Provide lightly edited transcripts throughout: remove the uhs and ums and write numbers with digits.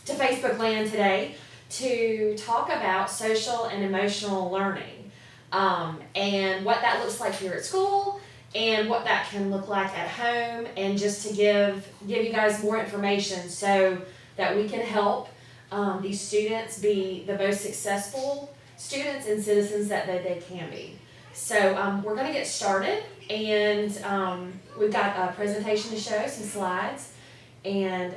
to Facebook land today to talk about social and emotional learning, and what that looks like here at school and what that can look like at home, and just to give you guys more information so that we can help these students be the most successful students and citizens that they can be. So we're going to get started, and we've got a presentation to show, some slides, and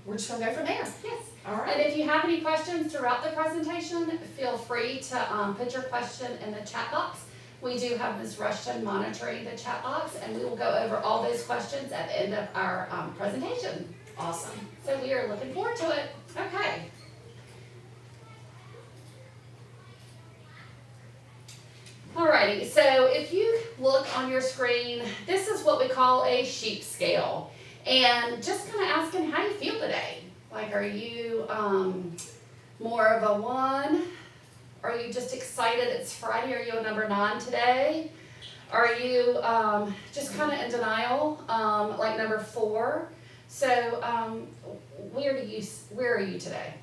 we're just going to go from there. Yes. All right. And if you have any questions throughout the presentation, feel free to put your question in the chat box. We do have Ms. Rushton monitoring the chat box, and we will go over all those questions at the end of our presentation. Awesome. So we are looking forward to it. Okay. Alrighty, so if you look on your screen, this is what we call a sheep scale. And just kind of asking how you feel today. Like, are you more of a 1? Are you just excited it's Friday? Are you a number 9 today? Are you just kind of in denial, like number 4? So where are you today?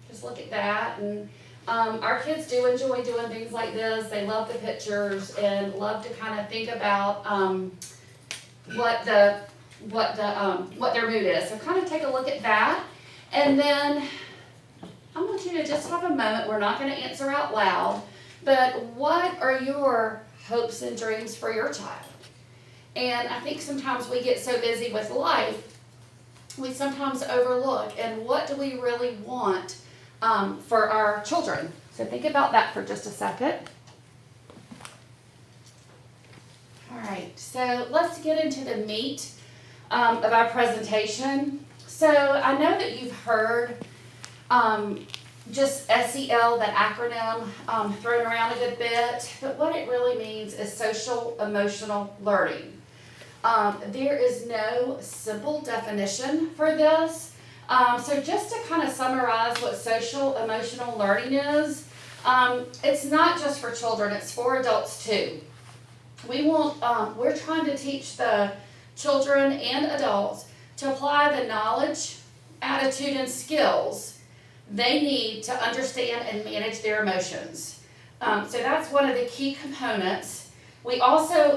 Just look at that. And our kids do enjoy doing things like this. They love the pictures and love to kind of think about what their mood is. So kind of take a look at that, and then I want you to just have a moment. We're not going to answer out loud, but what are your hopes and dreams for your child? And I think sometimes we get so busy with life, we sometimes overlook, and what do we really want for our children? So think about that for just a second. All right, so let's get into the meat of our presentation. So I know that you've heard just SEL, that acronym, thrown around a good bit, but what it really means is social emotional learning. There is no simple definition for this. So just to kind of summarize what social emotional learning is, it's not just for children, it's for adults too. We're trying to teach the children and adults to apply the knowledge, attitude, and skills they need to understand and manage their emotions. So that's one of the key components. We also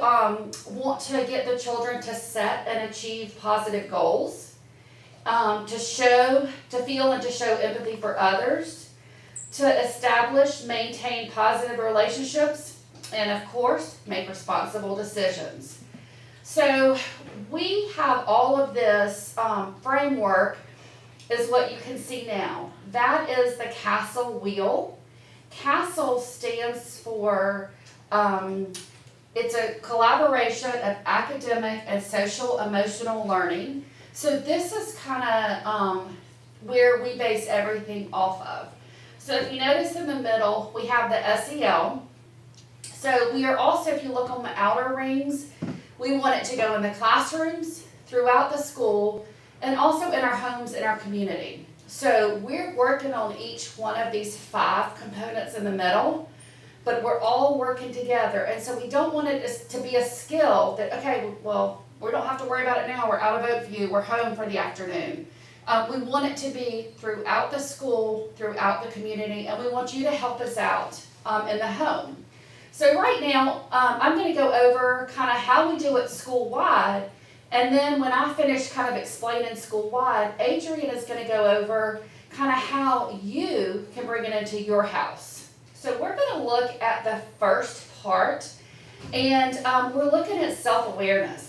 want to get the children to set and achieve positive goals, to feel and to show empathy for others, to establish, maintain positive relationships, and of course, make responsible decisions. So we have all of this framework is what you can see now. That is the CASEL wheel. CASEL stands for, it's a collaboration of academic and social emotional learning. So this is kind of where we base everything off of. So if you notice in the middle, we have the SEL. So we are also, if you look on the outer rings, we want it to go in the classrooms, throughout the school, and also in our homes, in our community. So we're working on each one of these 5 components in the middle, but we're all working together. And so we don't want it to be a skill that, okay, well, we don't have to worry about it now. We're out of Oakview. We're home for the afternoon. We want it to be throughout the school, throughout the community, and we want you to help us out in the home. So right now, I'm going to go over kind of how we do it school-wide, and then when I finish kind of explaining school-wide, Adrian is going to go over kind of how you can bring it into your house. So we're going to look at the first part, and we're looking at self-awareness.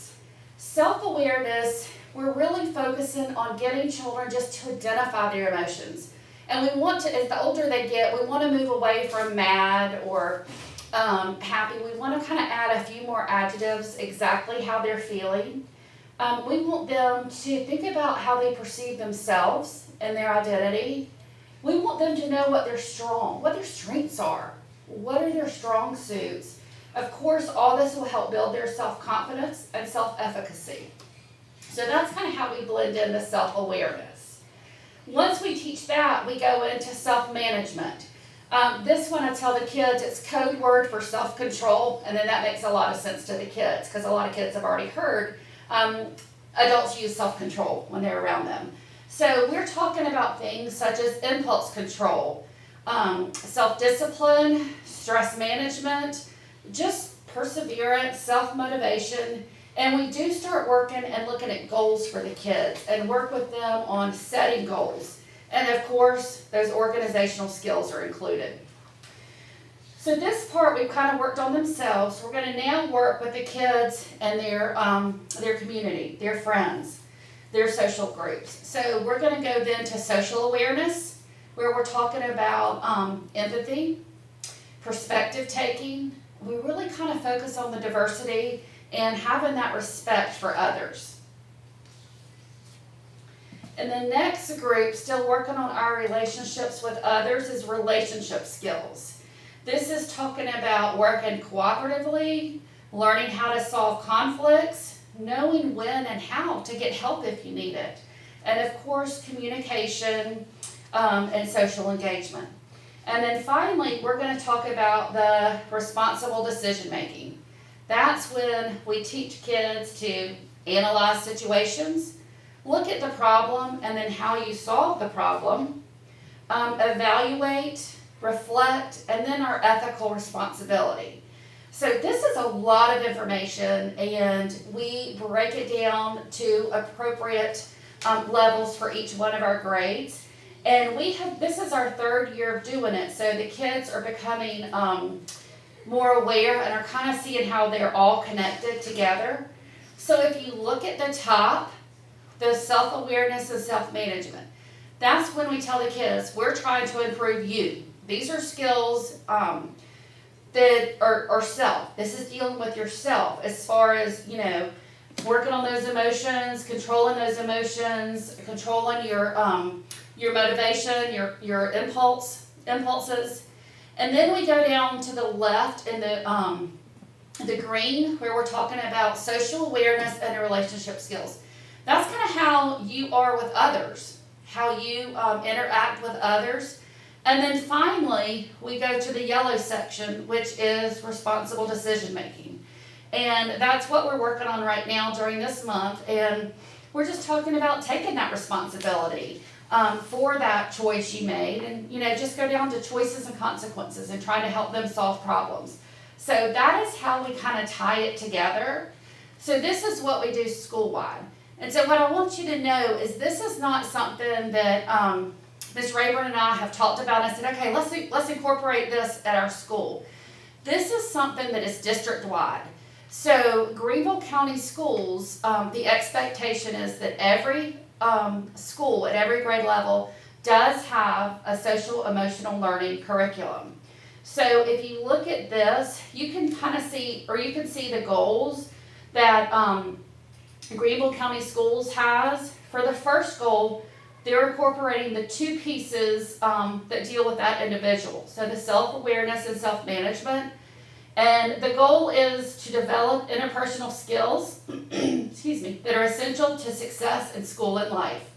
Self-awareness, we're really focusing on getting children just to identify their emotions. And we want to, as the older they get, we want to move away from mad or happy. We want to kind of add a few more adjectives, exactly how they're feeling. We want them to think about how they perceive themselves and their identity. We want them to know what their strengths are. What are their strong suits? Of course, all this will help build their self-confidence and self-efficacy. So that's kind of how we blend in the self-awareness. Once we teach that, we go into self-management. This one I tell the kids, it's code word for self-control, and then that makes a lot of sense to the kids because a lot of kids have already heard adults use self-control when they're around them. So we're talking about things such as impulse control, self-discipline, stress management, just perseverance, self-motivation, and we do start working and looking at goals for the kids and work with them on setting goals. And of course, those organizational skills are included. So this part we've kind of worked on themselves. We're going to now work with the kids and their community, their friends, their social groups. So we're going to go then to social awareness, where we're talking about empathy, perspective taking. We really kind of focus on the diversity and having that respect for others. And the next group, still working on our relationships with others, is relationship skills. This is talking about working cooperatively, learning how to solve conflicts, knowing when and how to get help if you need it, and of course communication and social engagement. And then finally, we're going to talk about the responsible decision making. That's when we teach kids to analyze situations, look at the problem and then how you solve the problem, evaluate, reflect, and then our ethical responsibility. So this is a lot of information, and we break it down to appropriate levels for each one of our grades. And this is our third year of doing it, so the kids are becoming more aware and are kind of seeing how they're all connected together. So if you look at the top, the self-awareness and self-management, that's when we tell the kids, we're trying to improve you. These are skills that are self. This is dealing with yourself as far as, working on those emotions, controlling those emotions, controlling your motivation, your impulses. And then we go down to the left in the green, where we're talking about social awareness and relationship skills. That's kind of how you are with others, how you interact with others. And then finally, we go to the yellow section, which is responsible decision making. And that's what we're working on right now during this month. And we're just talking about taking that responsibility for that choice you made. And, just go down to choices and consequences and trying to help them solve problems. So that is how we kind of tie it together. So this is what we do school-wide. And so what I want you to know is this is not something that Ms. Rayburn and I have talked about and said, okay, let's incorporate this at our school. This is something that is district-wide. So Greenville County Schools, the expectation is that every school at every grade level does have a social emotional learning curriculum. So if you look at this, you can kind of see, or you can see the goals that Greenville County Schools has. For the first goal, they're incorporating the two pieces that deal with that individual. So the self-awareness and self-management. And the goal is to develop interpersonal skills that are essential to success in school and life.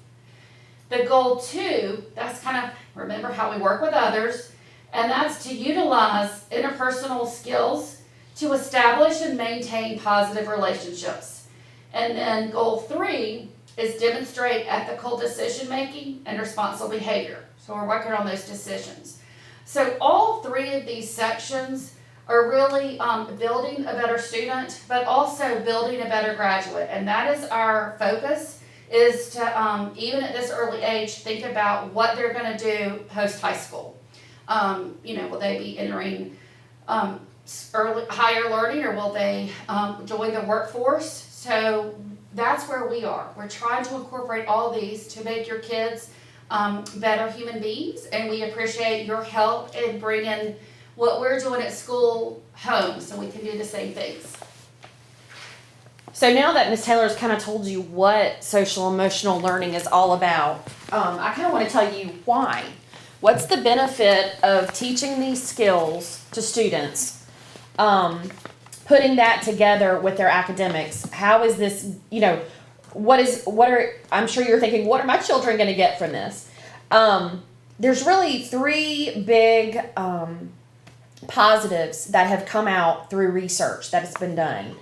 The goal 2, that's kind of, remember how we work with others, and that's to utilize interpersonal skills to establish and maintain positive relationships. And then goal 3 is demonstrate ethical decision making and responsible behavior. So we're working on those decisions. So all 3 of these sections are really building a better student, but also building a better graduate. And that is our focus, is to, even at this early age, think about what they're going to do post-high school. Will they be entering higher learning, or will they join the workforce? So that's where we are. We're trying to incorporate all these to make your kids better human beings, and we appreciate your help in bringing what we're doing at school home so we can do the same things. So now that Ms. Taylor's kind of told you what social emotional learning is all about, I kind of want to tell you why. What's the benefit of teaching these skills to students, putting that together with their academics? How is this, I'm sure you're thinking, what are my children going to get from this? There's really 3 big positives that have come out through research that has been done.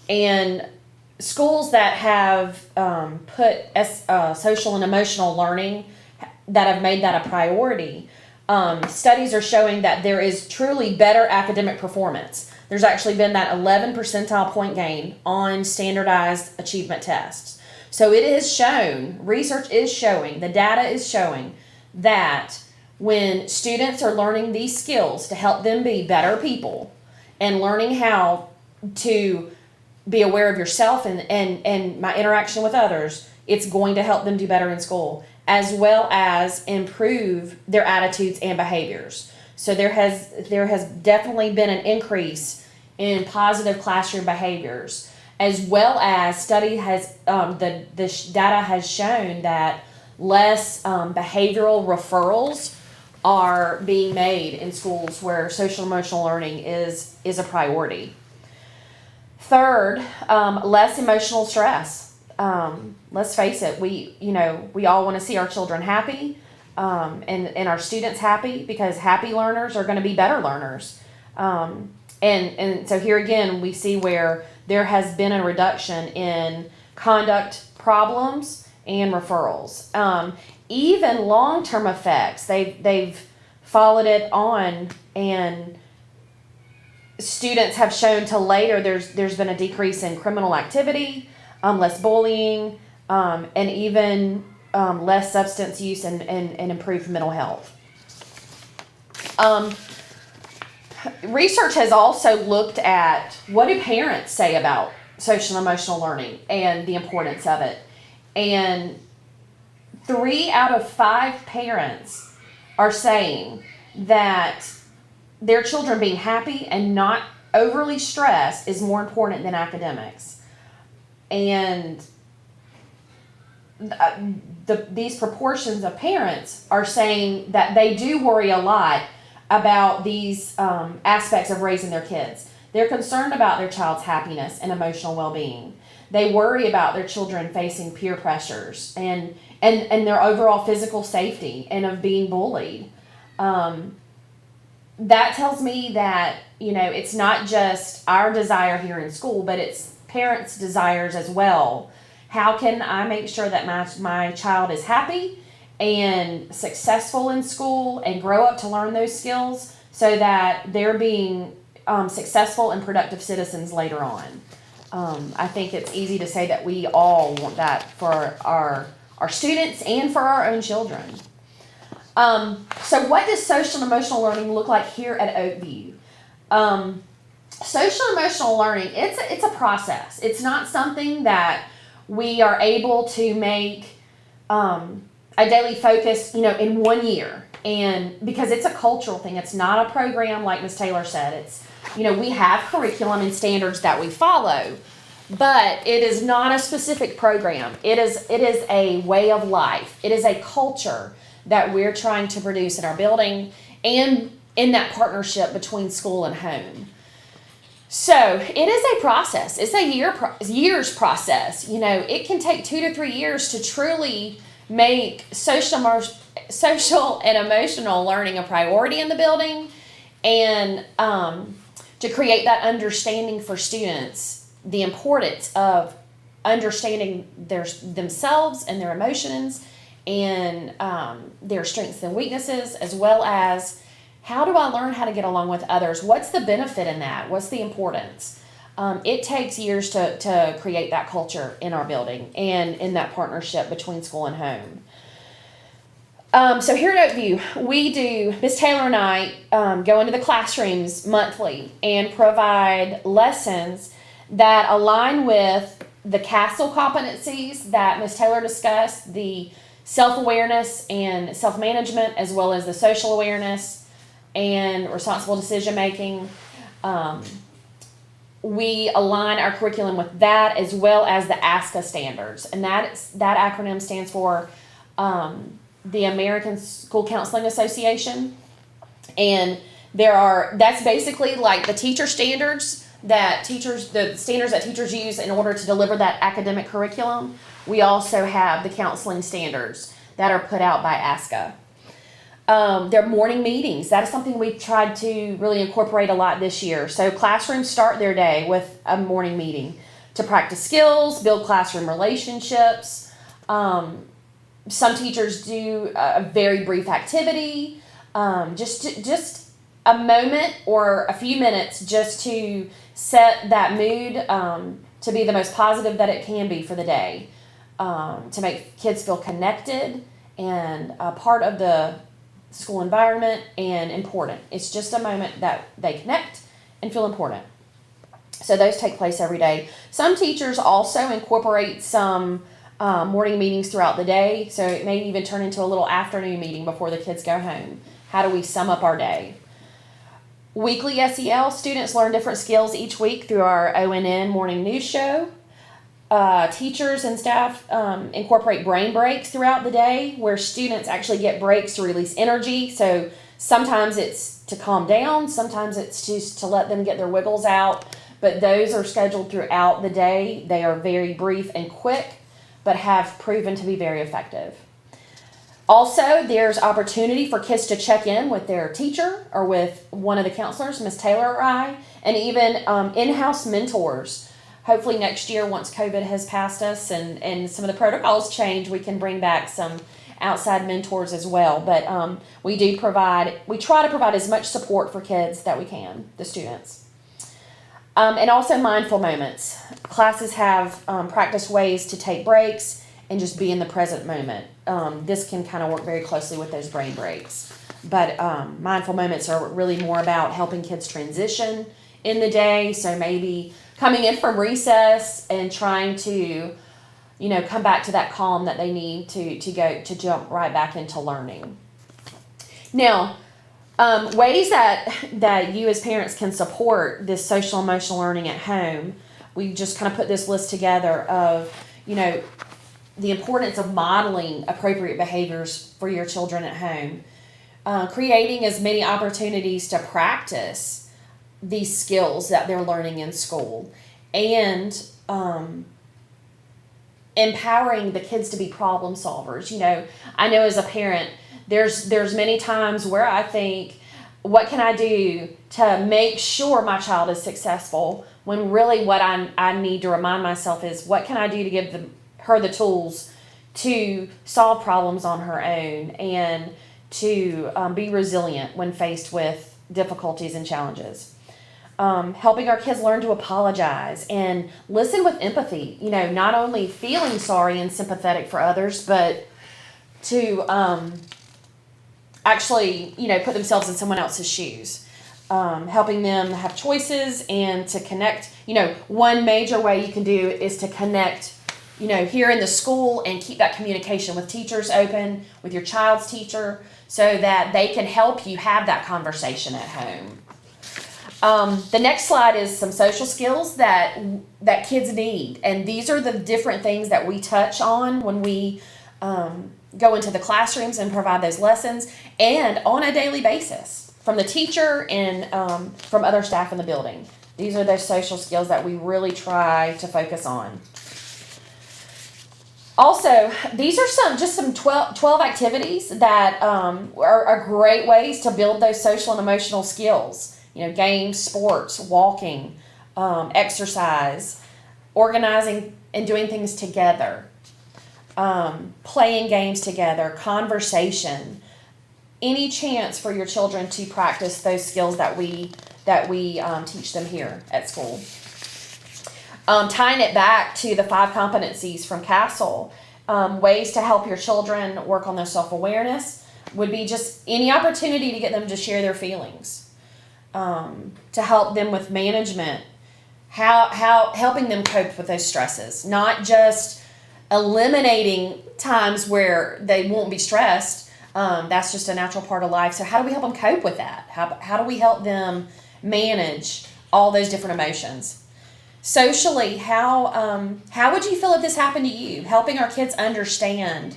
And schools that have put social and emotional learning, that have made that a priority, studies are showing that there is truly better academic performance. There's actually been that 11 percentile point gain on standardized achievement tests. So it is shown, research is showing, the data is showing that when students are learning these skills to help them be better people and learning how to be aware of yourself and my interaction with others, it's going to help them do better in school, as well as improve their attitudes and behaviors. So there has definitely been an increase in positive classroom behaviors, as well as the data has shown that less behavioral referrals are being made in schools where social emotional learning is a priority. Third, less emotional stress. Let's face it, we all want to see our children happy, and our students happy, because happy learners are going to be better learners. And so here again, we see where there has been a reduction in conduct problems and referrals. Even long-term effects, they've followed it on, and students have shown to later there's been a decrease in criminal activity, less bullying, and even less substance use and improved mental health. Research has also looked at what do parents say about social and emotional learning and the importance of it. And 3 out of 5 parents are saying that their children being happy and not overly stressed is more important than academics. And these proportions of parents are saying that they do worry a lot about these aspects of raising their kids. They're concerned about their child's happiness and emotional well-being. They worry about their children facing peer pressures and their overall physical safety and of being bullied. That tells me that, it's not just our desire here in school, but it's parents' desires as well. How can I make sure that my child is happy and successful in school and grow up to learn those skills so that they're being successful and productive citizens later on? I think it's easy to say that we all want that for our students and for our own children. So what does social and emotional learning look like here at Oakview? Social and emotional learning, it's a process. It's not something that we are able to make a daily focus, in 1 year. And because it's a cultural thing, it's not a program like Ms. Taylor said. It's, we have curriculum and standards that we follow, but it is not a specific program. It is a way of life. It is a culture that we're trying to produce in our building and in that partnership between school and home. So it is a process. It's a year's process. It can take 2 to 3 years to truly make social and emotional learning a priority in the building, and to create that understanding for students, the importance of understanding themselves and their emotions and their strengths and weaknesses, as well as how do I learn how to get along with others? What's the benefit in that? What's the importance? It takes years to create that culture in our building and in that partnership between school and home. So here at Oakview, Ms. Taylor and I go into the classrooms monthly and provide lessons that align with the CASEL competencies that Ms. Taylor discussed, the self-awareness and self-management, as well as the social awareness and responsible decision-making. We align our curriculum with that, as well as the ASCA standards. And that acronym stands for the American School Counseling Association. And that's basically like the teacher standards the standards that teachers use in order to deliver that academic curriculum. We also have the counseling standards that are put out by ASCA. Their morning meetings, that is something we've tried to really incorporate a lot this year. So classrooms start their day with a morning meeting. to practice skills, build classroom relationships. Some teachers do a very brief activity, just a moment or a few minutes just to set that mood to be the most positive that it can be for the day, to make kids feel connected and a part of the school environment and important. It's just a moment that they connect and feel important. So those take place every day. Some teachers also incorporate some morning meetings throughout the day, so it may even turn into a little afternoon meeting before the kids go home. How do we sum up our day? Weekly SEL students learn different skills each week through our ONN morning news show. Teachers and staff incorporate brain breaks throughout the day where students actually get breaks to release energy. So sometimes it's to calm down, sometimes it's just to let them get their wiggles out, but those are scheduled throughout the day. They are very brief and quick, but have proven to be very effective. Also, there's opportunity for kids to check in with their teacher or with one of the counselors, Miss Taylor or I, and even in-house mentors. Hopefully next year, once COVID has passed us and some of the protocols change, we can bring back some outside mentors as well. But we try to provide as much support for kids that we can, the students. And also mindful moments. Classes have practiced ways to take breaks and just be in the present moment. This can kind of work very closely with those brain breaks. But mindful moments are really more about helping kids transition in the day. So maybe coming in from recess and trying to, come back to that calm that they need to jump right back into learning. Now, ways that you as parents can support this social emotional learning at home. We just kind of put this list together of, the importance of modeling appropriate behaviors for your children at home, creating as many opportunities to practice these skills that they're learning in school, and empowering the kids to be problem solvers. I know as a parent, there's many times where I think, what can I do to make sure my child is successful, when really what I need to remind myself is, what can I do to give her the tools to solve problems on her own and to be resilient when faced with difficulties and challenges. Helping our kids learn to apologize and listen with empathy, not only feeling sorry and sympathetic for others, but to actually, put themselves in someone else's shoes. Helping them have choices and to connect. One major way you can do is to connect, here in the school, and keep that communication with teachers open, with your child's teacher, so that they can help you have that conversation at home. The next slide is some social skills that kids need. And these are the different things that we touch on when we go into the classrooms and provide those lessons, and on a daily basis from the teacher and from other staff in the building. These are those social skills that we really try to focus on. Also, these are some 12 activities that are great ways to build those social and emotional skills. Games, sports, walking, exercise, organizing and doing things together, playing games together, conversation. Any chance for your children to practice those skills that we teach them here at school. Tying it back to the 5 competencies from Castle, ways to help your children work on their self-awareness would be just any opportunity to get them to share their feelings, to help them with management, how helping them cope with those stresses, not just eliminating times where they won't be stressed. That's just a natural part of life. So how do we help them cope with that? How do we help them manage all those different emotions? Socially, how would you feel if this happened to you? Helping our kids understand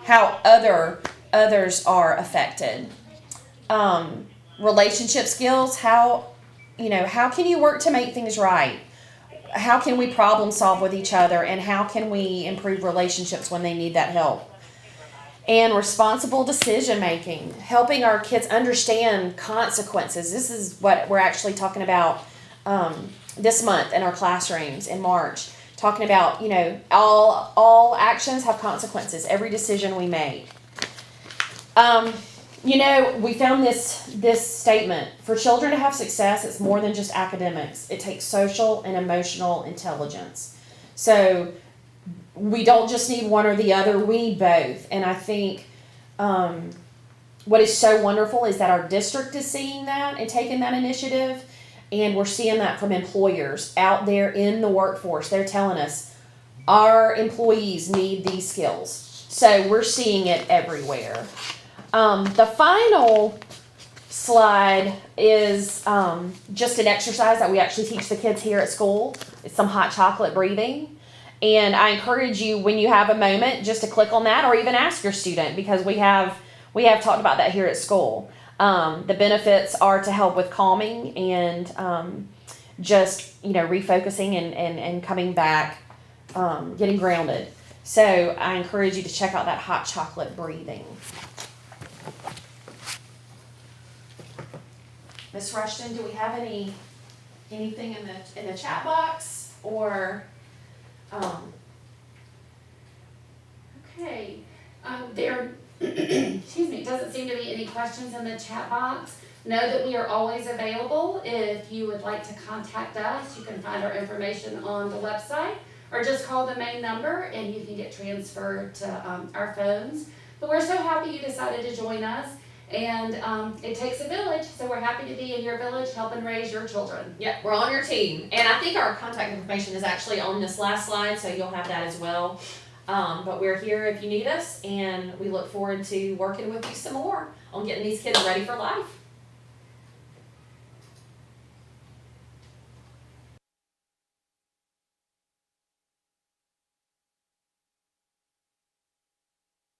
how others are affected. Relationship skills, how can you work to make things right? How can we problem solve with each other, and how can we improve relationships when they need that help? And responsible decision making, helping our kids understand consequences. This is what we're actually talking about this month in our classrooms in March, talking about, all actions have consequences, every decision we make. We found this statement: for children to have success, it's more than just academics. It takes social and emotional intelligence. So we don't just need one or the other, we need both. And I think what is so wonderful is that our district is seeing that and taking that initiative, and we're seeing that from employers out there in the workforce. They're telling us our employees need these skills. So we're seeing it everywhere. The final slide is just an exercise that we actually teach the kids here at school. It's some hot chocolate breathing. And I encourage you, when you have a moment, just to click on that or even ask your student, because we have talked about that here at school. The benefits are to help with calming and just, refocusing and coming back, getting grounded. So I encourage you to check out that hot chocolate breathing. Miss Rushton, do we have anything in the chat box or? Okay, there, excuse me, doesn't seem to be any questions in the chat box. Know that we are always available. If you would like to contact us, you can find our information on the website, or just call the main number and you can get transferred to our phones. But we're so happy you decided to join us. And it takes a village, so we're happy to be in your village helping raise your children. Yep, we're on your team. And I think our contact information is actually on this last slide, so you'll have that as well. But we're here if you need us, and we look forward to working with you some more on getting these kids ready for life.